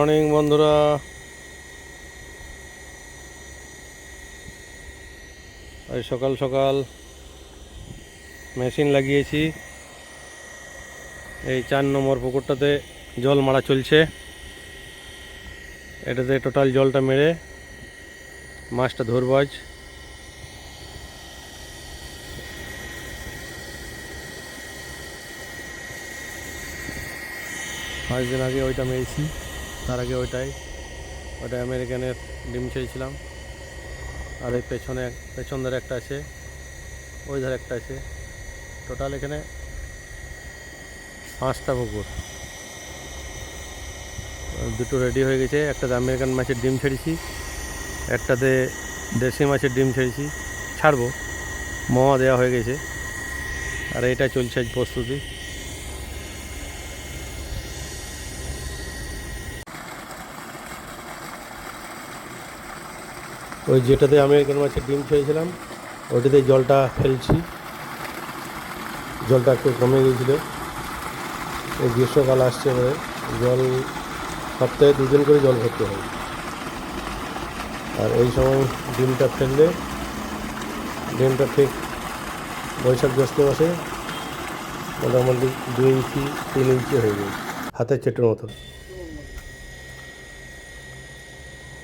Morning বন্ধুরা। আজ সকাল সকাল মেশিন লাগিয়েছি। এই 4 নম্বর পুকুরটাতে জল মারা চলছে। এটাতে টোটাল জলটা মেরে মাছটা ধরবো আজ। পাঁচ দিন আগে ওইটা মেরেছি, তার আগে ওইটা আমেরিকানের ডিম ছেড়েছিলাম। আর এই পেছন ধারে একটা আছে, ওই ধারে একটা আছে। টোটাল এখানে 5টা পুকুর। দুটো রেডি হয়ে গেছে। একটাতে আমেরিকান মাছের ডিম ছেড়েছি, একটাতে দেশি মাছের ডিম ছেড়েছি, ছাড়বো। মোয়া দেওয়া হয়ে গেছে। আর এটা চলছে আজ প্রস্তুতি। ওই যেটাতে আমেরিকান মাছের ডিম ছেড়েছিলাম ওইটাতে জলটা ফেলছি। জলটা একটু কমে গিয়েছিল। এই গ্রীষ্মকাল আসছে, এবারে জল সপ্তাহে 2 দিন করে জল ভরতে হয়। আর এই সময় ডিমটা ফেললে ডিমটা ঠিক বৈশাখ জ্যৈষ্ঠ মাসে মোটামুটি 2 ইঞ্চি 3 ইঞ্চি হয়ে যায়, হাতের চেটের মতো।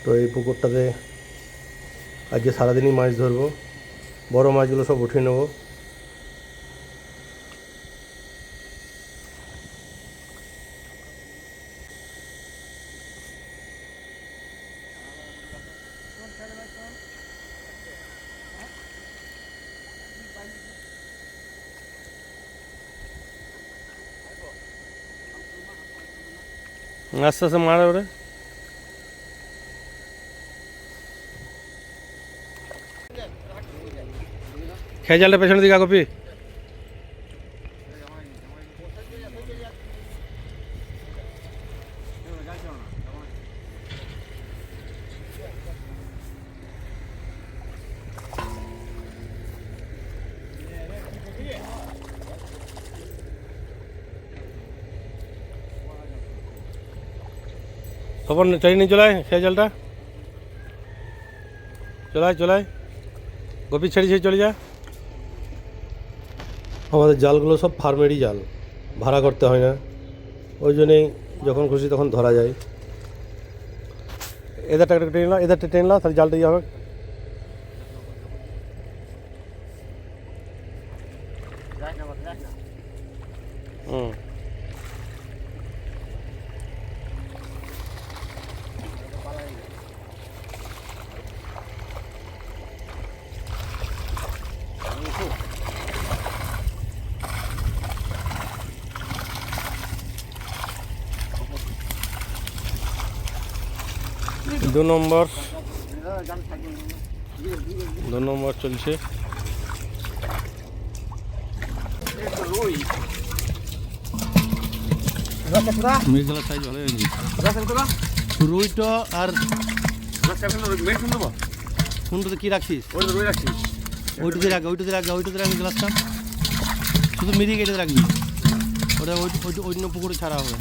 তো এই পুকুরটাতে আজকে সারাদিনই মাছ ধরবো। বড় মাছগুলো সব উঠিয়ে নেবো। আস্তে আস্তে মারে ওরে। খেয়ে জালটা পেছনের দিকে আগপি। খবর ট্রেন নিয়ে চলায়, খেয়ে জালটা চলায়। গোপি ছেড়ে চলে যা। আমাদের জালগুলো সব ফার্মেরই জাল, ভাড়া করতে হয় না। ওই জন্যেই যখন খুশি তখন ধরা যায়। এদেরটা টেনে নাও, তাহলে জালটা ইয়ে হবে। হুম, 2 নম্বর চলছে। মির্জালার সাইজ ভালো হয়েছে। রুইটা আর কোনটাতে কি রাখছিস? ওইটাতে রাখবি গ্লাসটা। শুধু মিরিয়ে কেটে রাখবি। ওটা অন্য পুকুরে ছাড়া হবে।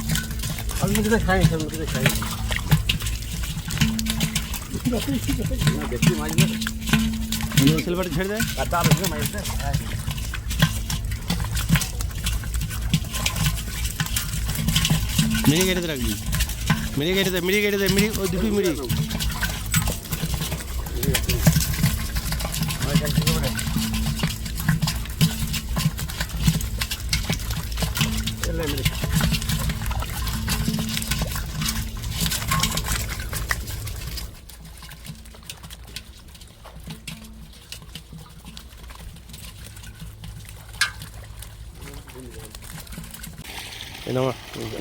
সিলভারটা ছেড়ে দেয়। মিরিয়ে কেটে রাখবি। মিরিয়ে কেটে দে। ওই দুটোই মিরিয়ে।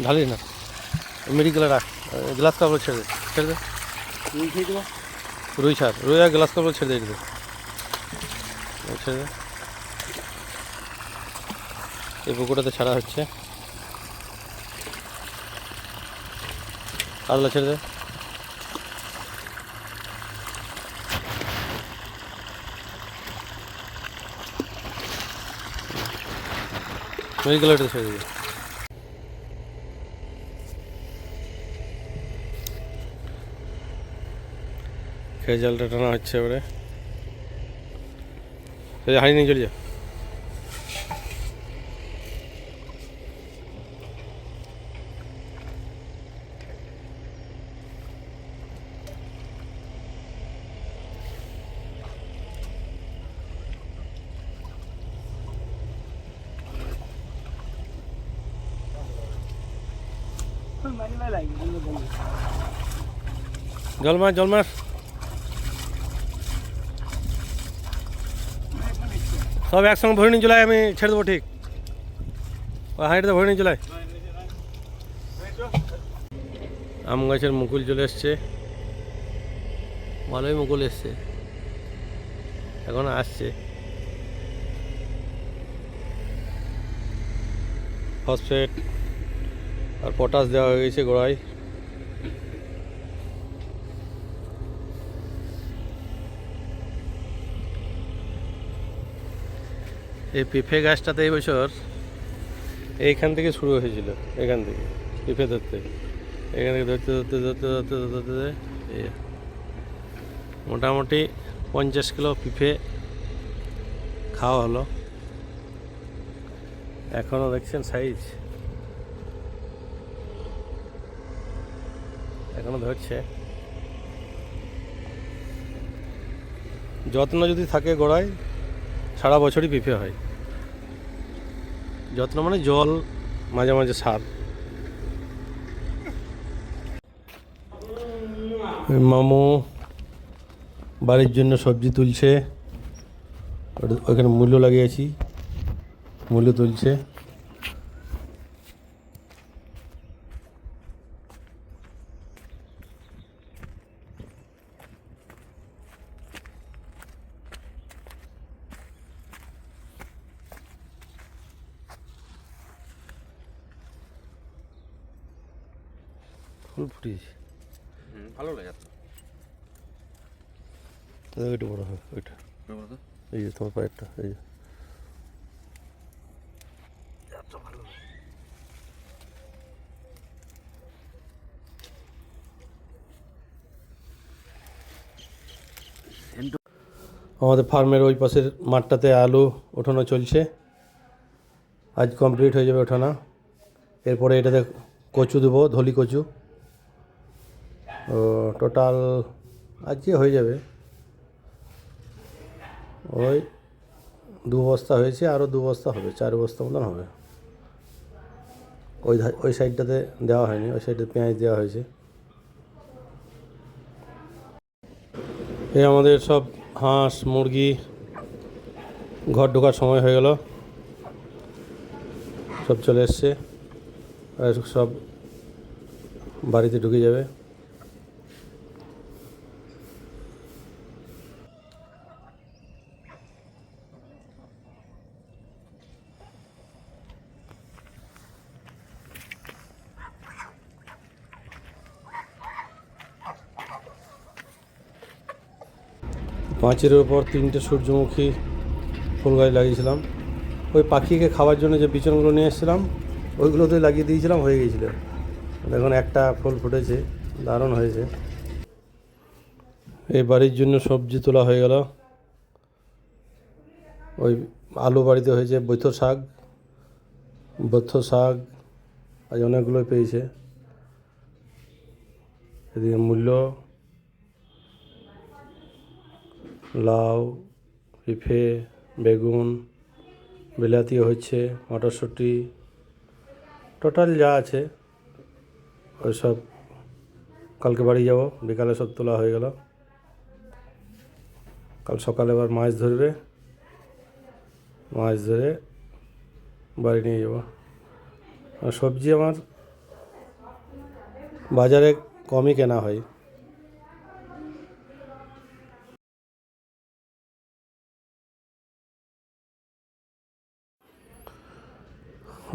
ঢালিস না, মেডিকেলে রাখ। গ্লাস কাপড় ছেড়ে দে। রুই ছাড়, রুই আর গ্লাস কাপড় ছেড়ে দে। ছেড়ে দে। এই পুকুরটাতে ছাড়া হচ্ছে। কাতলা ছেড়ে দে। মেডিকেলটা ছেড়ে দিবে। খেয়ে জালটা টানা হচ্ছে এবারে। হাঁড়ি নিয়ে চলে যা। জল মার জল মার, সব একসঙ্গে ভরে নিয়ে চলে আয়, আমি ছেড়ে দেবো ঠিক। ওই হাঁড়িতে ভরে নিয়ে চলে আয়। আম গাছের মুকুল চলে এসছে, ভালোই মুকুল এসছে, এখন আসছে। ফসফেট আর পটাশ দেওয়া হয়ে গেছে গোড়ায়। এই পেঁপে গাছটাতে এই বছর এইখান থেকে শুরু হয়েছিল, এখান থেকে পেঁপে ধরতে, এখান থেকে ধরতে ধরতে ধরতে ধরতে ধরতে ধরতে মোটামুটি 50 কিলো পেঁপে খাওয়া হলো। এখনও দেখছেন সাইজ, এখনো ধরছে। যত্ন যদি থাকে গোড়ায় সারা বছরই পেঁপে হয়। যত্ন মানে জল, মাঝে মাঝে সার। মামু বাড়ির জন্য সবজি তুলছে, ওখানে মূল্য লাগিয়েছি, মূল্য তুলছে। ফুল ফুটিয়েছে, ভালো লাগে তো। ওইটা বড় হয়, ওইটা এই যে তোমার পায়েরটা, এই যে আমাদের ফার্মের ওই পাশের মাঠটাতে আলু ওঠানো চলছে, আজ কমপ্লিট হয়ে যাবে ওঠানো। এরপরে এটাতে কচু দেবো, ধলি কচু। ও টোটাল আজকে হয়ে যাবে, ওই 2 বস্তা হয়েছে, আরও 2 বস্তা হবে, 4 বস্তা মতন হবে। ওই সাইডটাতে দেওয়া হয়নি, ওই সাইডে পেঁয়াজ দেওয়া হয়েছে। এই আমাদের সব হাঁস মুরগি ঘর ঢোকার সময় হয়ে গেল, সব চলে এসছে, সব বাড়িতে ঢুকে যাবে। পাঁচের ওপর 3টে সূর্যমুখী ফুল গাছ লাগিয়েছিলাম। ওই পাখিকে খাওয়ার জন্য যে বিচনগুলো নিয়ে এসেছিলাম ওইগুলোতে লাগিয়ে দিয়েছিলাম, হয়ে গিয়েছিল। এখন একটা ফুল ফুটেছে, দারুণ হয়েছে। এই বাড়ির জন্য সবজি তোলা হয়ে গেল। ওই আলু বাড়িতে হয়েছে, বৈথ শাক আজ অনেকগুলোই পেয়েছে। এদিকে মূল্য, লাউ, পেঁপে, বেগুন, বিলাতিও হচ্ছে, মটরশুঁটি, টোটাল যা আছে ওই সব কালকে বাড়ি যাব, বিকালে সব তোলা হয়ে গেল। কাল সকালে আবার মাছ ধরবে, মাছ ধরে বাড়ি নিয়ে যাব। আর সবজি আমার বাজারে কমই কেনা হয়।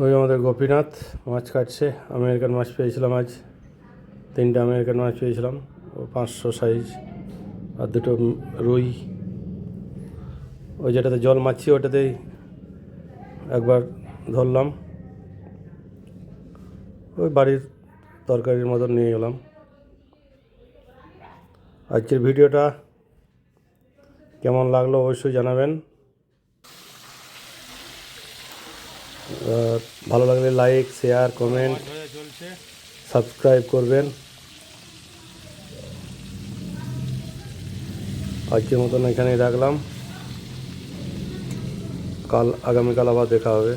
ওই আমাদের গোপীনাথ মাছ কাটছে, আমেরিকান মাছ পেয়েছিলাম আজ, 3টে আমেরিকান মাছ পেয়েছিলাম, ও 500 সাইজ, আর 2টো রুই। ওই যেটাতে জল মারছি ওটাতেই একবার ধরলাম, ওই বাড়ির তরকারির মতন নিয়ে গেলাম। আজকের ভিডিওটা কেমন লাগলো অবশ্যই জানাবেন। ভালো লাগলে লাইক, শেয়ার, কমেন্ট, সাবস্ক্রাইব করবেন। আজকের মতন এখানেই রাখলাম। আগামীকাল আবার দেখা হবে।